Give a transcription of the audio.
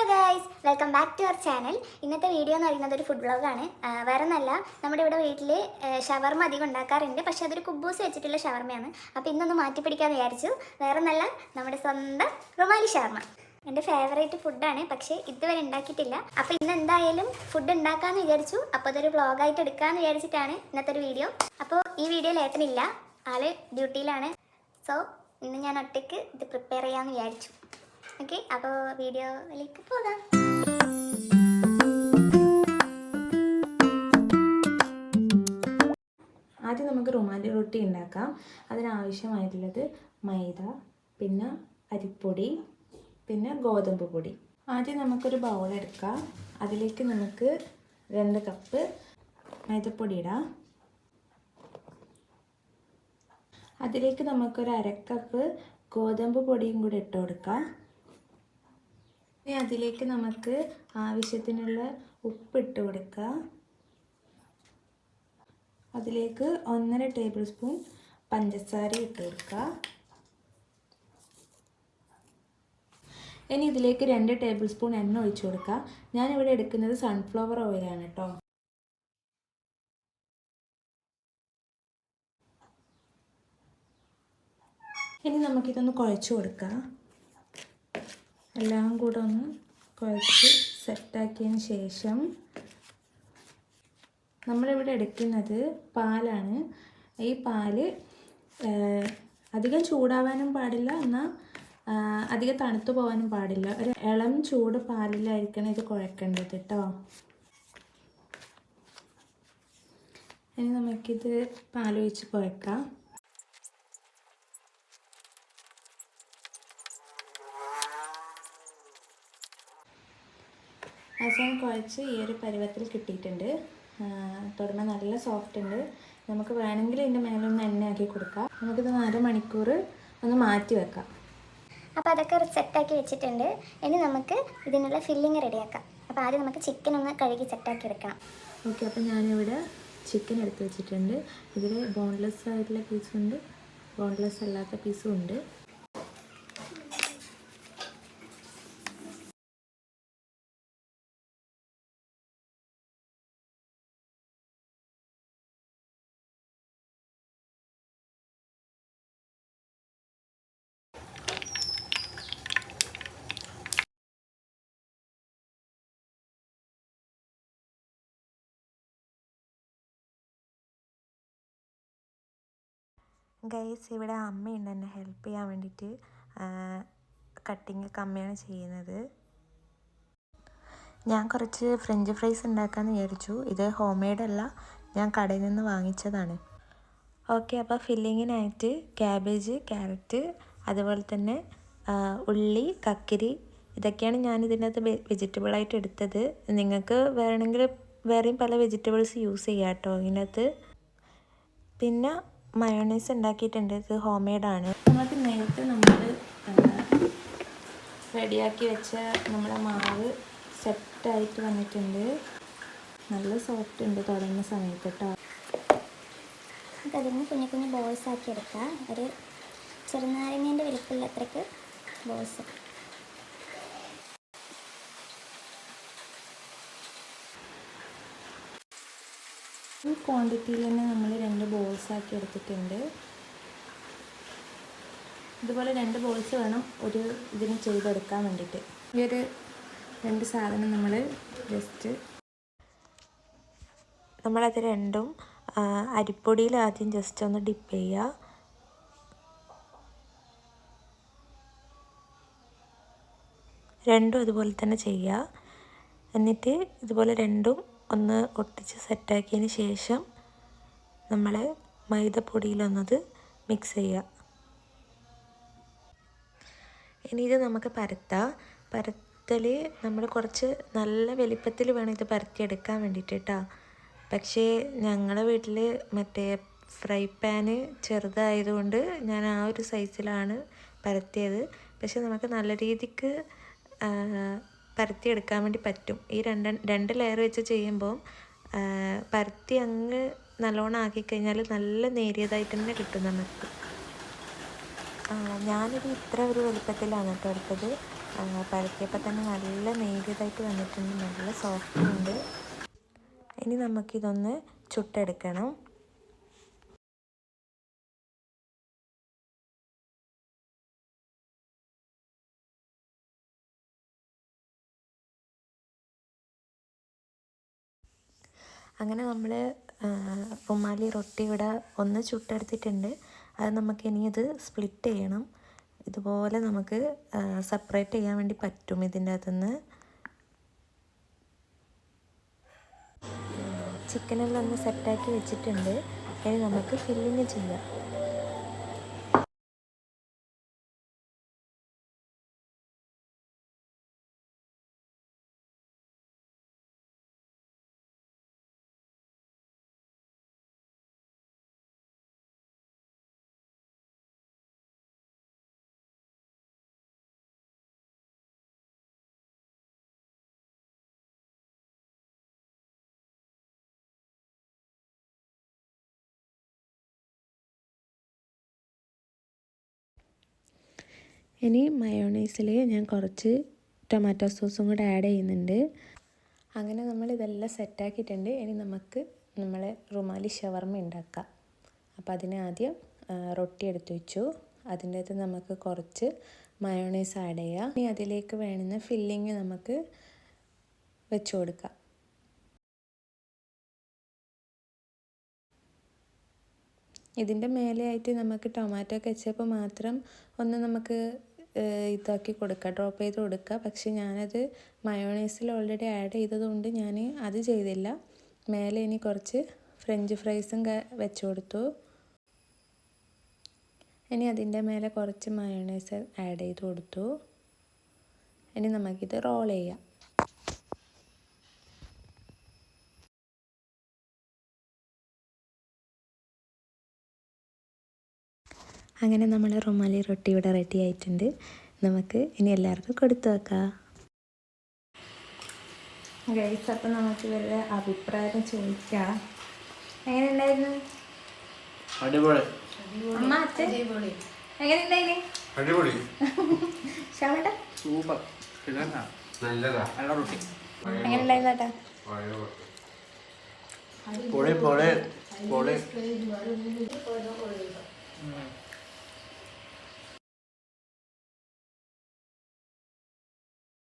Guys, welcome back to our channel. ഇന്നത്തെ video എന്ന് പറയുന്നത് ഒരു ഫുഡ് വ്ളോഗാണ്. വേറെ ഒന്നല്ല, നമ്മുടെ ഇവിടെ വീട്ടിൽ ഷവർമ അധികം ഉണ്ടാക്കാറുണ്ട്. പക്ഷെ അതൊരു കുബൂസ് വെച്ചിട്ടുള്ള ഷവർമയാണ്. അപ്പോൾ ഇന്നൊന്ന് മാറ്റി പിടിക്കാമെന്ന് വിചാരിച്ചു. വേറെ ഒന്നല്ല, നമ്മുടെ സ്വന്തം റുമാലി ഷവർമ എൻ്റെ ഫേവറേറ്റ് ഫുഡാണ്. പക്ഷേ ഇതുവരെ ഉണ്ടാക്കിയിട്ടില്ല. അപ്പോൾ ഇന്ന് എന്തായാലും ഫുഡ് ഉണ്ടാക്കാമെന്ന് വിചാരിച്ചു. അപ്പോൾ അതൊരു വ്ളോഗായിട്ട് എടുക്കാമെന്ന് വിചാരിച്ചിട്ടാണ് ഇന്നത്തെ ഒരു വീഡിയോ. അപ്പോൾ ഈ വീഡിയോയിൽ ഏട്ടനില്ല, ആള് ഡ്യൂട്ടിയിലാണ്. സോ ഇന്ന് ഞാൻ ഒറ്റയ്ക്ക് ഇത് പ്രിപ്പയർ ചെയ്യാമെന്ന് വിചാരിച്ചു. ഓക്കെ, അപ്പോൾ വീഡിയോയിലേക്ക് പോകാം. ആദ്യം നമുക്ക് റുമാലി റൊട്ടി ഉണ്ടാക്കാം. അതിനാവശ്യമായിട്ടുള്ളത് മൈദ, പിന്നെ അരിപ്പൊടി, പിന്നെ ഗോതമ്പ് പൊടി. ആദ്യം നമുക്കൊരു ബൗൾ എടുക്കാം. അതിലേക്ക് നമുക്ക് 2 കപ്പ് മൈദപ്പൊടി ഇടാം. അതിലേക്ക് നമുക്കൊരു 1/2 കപ്പ് ഗോതമ്പ് പൊടിയും കൂടി ഇട്ട് കൊടുക്കാം. ഇനി അതിലേക്ക് നമുക്ക് ആവശ്യത്തിനുള്ള ഉപ്പ് ഇട്ട് കൊടുക്കുക. അതിലേക്ക് 1.5 ടേബിൾ സ്പൂൺ പഞ്ചസാര ഇട്ട് കൊടുക്കുക. ഇനി ഇതിലേക്ക് 2 ടേബിൾ സ്പൂൺ എണ്ണ ഒഴിച്ചു കൊടുക്കുക. ഞാനിവിടെ എടുക്കുന്നത് സൺഫ്ലവർ ഓയിലാണ് കേട്ടോ. ഇനി നമുക്കിതൊന്ന് കുഴച്ച് കൊടുക്കാം. എല്ലാം കൂടെ ഒന്ന് കുഴച്ച് സെറ്റാക്കിയതിന് ശേഷം നമ്മളിവിടെ എടുക്കുന്നത് പാലാണ്. ഈ പാല് അധികം ചൂടാവാനും പാടില്ല, എന്നാൽ അധികം തണുത്തു പോകാനും പാടില്ല. ഒരു ഇളം ചൂട് പാലിലായിരിക്കണം ഇത് കുഴക്കേണ്ടത് കേട്ടോ. ഇനി നമുക്കിത് പാലൊഴിച്ച് കുഴക്കാം. അവസാനം കുഴച്ച് ഈ ഒരു പരുവത്തിൽ കിട്ടിയിട്ടുണ്ട്. തുടർന്ന് നല്ല സോഫ്റ്റ് ഉണ്ട്. നമുക്ക് വേണമെങ്കിൽ ഇതിൻ്റെ മേലൊന്ന് എണ്ണയാക്കി കൊടുക്കാം. നമുക്കിത് 1/2 മണിക്കൂർ ഒന്ന് മാറ്റി വെക്കാം. അപ്പോൾ അതൊക്കെ സെറ്റാക്കി വെച്ചിട്ടുണ്ട്. ഇനി നമുക്ക് ഇതിനുള്ള ഫില്ലിങ് റെഡിയാക്കാം. അപ്പോൾ ആദ്യം നമുക്ക് ചിക്കൻ ഒന്ന് കഴുകി സെറ്റാക്കി എടുക്കണം. ഓക്കെ, അപ്പോൾ ഞാനിവിടെ ചിക്കൻ എടുത്ത് വെച്ചിട്ടുണ്ട്. ഇതിൽ ബോൺലെസ് ആയിട്ടുള്ള പീസും ഉണ്ട്, ബോൺലെസ് അല്ലാത്ത പീസും ഉണ്ട്. ഗൈസ്, ഇവിടെ അമ്മയുണ്ട് എന്നെ ഹെൽപ്പ് ചെയ്യാൻ വേണ്ടിയിട്ട്. കട്ടിങ് ഒക്കെ അമ്മയാണ് ചെയ്യുന്നത്. ഞാൻ കുറച്ച് ഫ്രഞ്ച് ഫ്രൈസ് ഉണ്ടാക്കാമെന്ന് വിചാരിച്ചു. ഇത് ഹോം മെയ്ഡ് അല്ല, ഞാൻ കടയിൽ നിന്ന് വാങ്ങിച്ചതാണ്. ഓക്കെ, അപ്പോൾ ഫില്ലിങ്ങിനായിട്ട് ക്യാബേജ്, ക്യാരറ്റ്, അതുപോലെ തന്നെ ഉള്ളി, കക്കിരി, ഇതൊക്കെയാണ് ഞാൻ ഇതിനകത്ത് വെജിറ്റബിളായിട്ട് എടുത്തത്. നിങ്ങൾക്ക് വേണമെങ്കിൽ വേറെയും പല വെജിറ്റബിൾസ് യൂസ് ചെയ്യാം കേട്ടോ ഇതിനകത്ത്. പിന്നെ മയോണൈസ് ഉണ്ടാക്കിയിട്ടുണ്ട്. ഇത് ഹോം മെയ്ഡാണ്. നമുക്ക് നേരത്തെ നമ്മൾ റെഡിയാക്കി വെച്ച നമ്മുടെ മാവ് സെറ്റായിട്ട് വന്നിട്ടുണ്ട്. നല്ല സോഫ്റ്റ് ഉണ്ട് തുടങ്ങുന്ന സമയത്ത് കേട്ടോ. അതിന് കുഞ്ഞു കുഞ്ഞു ബോൾസ് ആക്കി എടുക്കാം. ഒരു ചെറുനാരങ്ങേൻ്റെ വലിപ്പമുള്ള അത്രയ്ക്ക് ബോൾസ്. ഈ ക്വാണ്ടിറ്റിയിൽ തന്നെ നമ്മൾ 2 ബോൾസ് ആക്കി എടുത്തിട്ടുണ്ട്. ഇതുപോലെ 2 ബോൾസ് വേണം ഒരു ഇതിന് ചെയ്തെടുക്കാൻ വേണ്ടിയിട്ട്. ഈ ഒരു 2 സാധനം നമ്മളത് രണ്ടും അരിപ്പൊടിയിൽ ആദ്യം ജസ്റ്റ് ഒന്ന് ഡിപ്പ് ചെയ്യുക. രണ്ടും അതുപോലെ തന്നെ ചെയ്യുക. എന്നിട്ട് ഇതുപോലെ രണ്ടും ഒന്ന് ഒട്ടിച്ച് സെറ്റാക്കിയതിന് ശേഷം നമ്മൾ മൈദപ്പൊടിയിലൊന്നത് മിക്സ് ചെയ്യുക. ഇനി ഇത് നമുക്ക് പരത്തൽ നമ്മൾ കുറച്ച് നല്ല വലിപ്പത്തിൽ വേണം ഇത് പരത്തിയെടുക്കാൻ വേണ്ടിയിട്ട് കേട്ടോ. പക്ഷേ ഞങ്ങളുടെ വീട്ടിൽ മറ്റേ ഫ്രൈ പാന് ചെറുതായതുകൊണ്ട് ഞാൻ ആ ഒരു സൈസിലാണ് പരത്തിയത്. പക്ഷെ നമുക്ക് നല്ല രീതിക്ക് പരത്തിയെടുക്കാൻ വേണ്ടി പറ്റും. ഈ രണ്ട് ലെയർ വെച്ച് ചെയ്യുമ്പോൾ പരത്തി അങ്ങ് നല്ലോണം ആക്കിക്കഴിഞ്ഞാൽ നല്ല നേരിയതായിട്ട് തന്നെ കിട്ടും നമുക്ക്. ഞാനിത് ഇത്ര ഒരു വലുപ്പത്തിലാണ് കേട്ടോ എടുത്തത്. പരത്തിയപ്പോൾ തന്നെ നല്ല നേരിയതായിട്ട് വന്നിട്ടുണ്ട്, നല്ല സോഫ്റ്റ് ഉണ്ട്. ഇനി നമുക്കിതൊന്ന് ചുട്ടെടുക്കണം. അങ്ങനെ നമ്മൾ റുമാലി റൊട്ടി ഇവിടെ ഒന്ന് ചുട്ടെടുത്തിട്ടുണ്ട്. അത് നമുക്കിനി ഇത് സ്പ്ലിറ്റ് ചെയ്യണം. ഇതുപോലെ നമുക്ക് സെപ്പറേറ്റ് ചെയ്യാൻ വേണ്ടി പറ്റും ഇതിൻ്റെ അകത്തുനിന്ന്. ചിക്കനെല്ലാം ഒന്ന് സെറ്റാക്കി വെച്ചിട്ടുണ്ട്. ഇനി നമുക്ക് ഫില്ലിങ് ചെയ്യാം. ഇനി മയോണൈസിൽ ഞാൻ കുറച്ച് ടൊമാറ്റോ സോസും കൂടെ ആഡ് ചെയ്യുന്നുണ്ട്. അങ്ങനെ നമ്മൾ ഇതെല്ലാം സെറ്റാക്കിയിട്ടുണ്ട്. ഇനി നമുക്ക് നമ്മളെ റുമാലി ഷവർമ ഉണ്ടാക്കാം. അപ്പോൾ അതിന് ആദ്യം റൊട്ടി എടുത്ത് വെച്ചു. അതിൻ്റെ അകത്ത് നമുക്ക് കുറച്ച് മയോണൈസ് ആഡ് ചെയ്യാം. ഇനി അതിലേക്ക് വേണ്ടുന്ന ഫില്ലിങ് നമുക്ക് വെച്ച് കൊടുക്കാം. ഇതിൻ്റെ മേലെയായിട്ട് നമുക്ക് ടൊമാറ്റോ കെച്ചപ്പ് മാത്രം ഒന്ന് നമുക്ക് ഇതാക്കി കൊടുക്കുക, ഡ്രോപ്പ് ചെയ്ത് കൊടുക്കുക. പക്ഷേ ഞാനത് മയോണൈസിൽ ഓൾറെഡി ആഡ് ചെയ്തതുകൊണ്ട് ഞാൻ അത് ചെയ്തില്ല. മേലെ ഇനി കുറച്ച് ഫ്രഞ്ച് ഫ്രൈസും വെച്ച് കൊടുത്തു. ഇനി അതിൻ്റെ മേലെ കുറച്ച് മയോണൈസ് ആഡ് ചെയ്ത് കൊടുത്തു. ഇനി നമുക്കിത് റോൾ ചെയ്യാം. അങ്ങനെ നമ്മൾ റുമാലി റൊട്ടി ഇവിടെ റെഡി ആയിട്ടുണ്ട്. നമുക്ക് ഇനി എല്ലാവർക്കും കൊടുത്തു വെക്കാം. ഗൈസ്, അപ്പം നമുക്ക് ഇവരുടെ അഭിപ്രായം ചോദിക്കാം. എങ്ങനെ ഉണ്ടായിരുന്നു? അടിപൊളി. അമ്മ അച്ഛൻ എങ്ങനെ ഉണ്ടായിന്? അടിപൊളി. ഷാമേട്ടാ സൂപ്പർ. നല്ലതാ. നല്ല റൊട്ടി. എങ്ങനെ ഉണ്ടായിരുന്നു ചേട്ടാ? പൊളി പൊളി പൊളി.